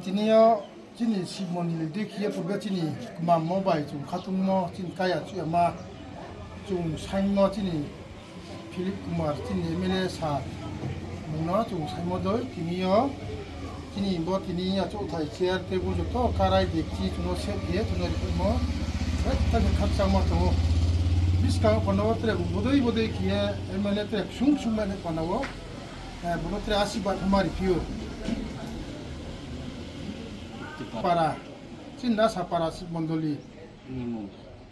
진이요 진이 시몬일 데키에 부가 진이 그만 모바일 좀 카톡 뭐 진가야 주야마 좀 사이모 진이 필립 కుమార్ 진이 에밀레 사 뭐나 좀 사이모들 진이요 진이 뭐 진이야 쪼타이 체어 테이블 좋고 카라이 데키 주노 셋에 주노 뭐 딱딱 각상 뭐또 비스카 번호트레 보도이 기에 에밀레트레 슝슝만 번호 보도트레 아시바 Kumari 피우 para cinta sapara mondoli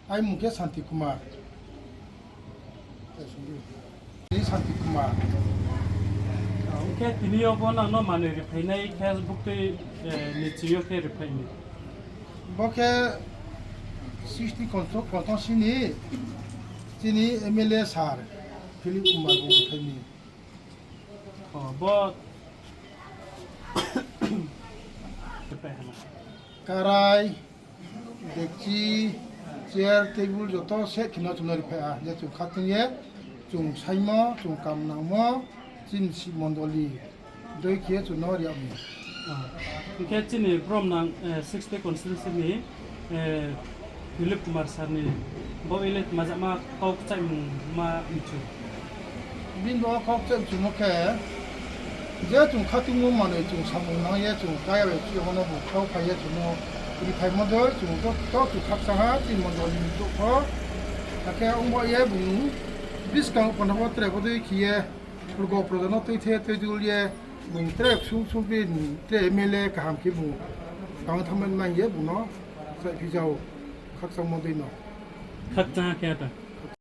ai muke Santi Kumar ini Santi Kumar oke tiniyo bona no mane repainai Facebook te nichiyo ke repaini boke 60 konton sini MLA sar Philip Kumar bo repaini bo repaina karai dekchi chair table joto se kino chunori pha je chu khatungye chung saimo chung kamnamo chin si mondoli doi khie chu nori ami oke chini from nang 60 constituency ni Philip Kumar sar ni bo ilet majama kok chai ma ichu bin bo kok chen chu moke je chung khatungo mane chung samona ye chung kaya we chi hono bu khau phaye chu no 우리 발모들 중국 또 각상하 팀원들이 또 아까 옹보에 부 비스강 번호 트레보드 기에 그리고 프로그램 또 테테줄에 문 트랙 수수빈 테 MLA 가 함께 부 방탐만 예 부노 비자오 각상 모델 khakcha ke ta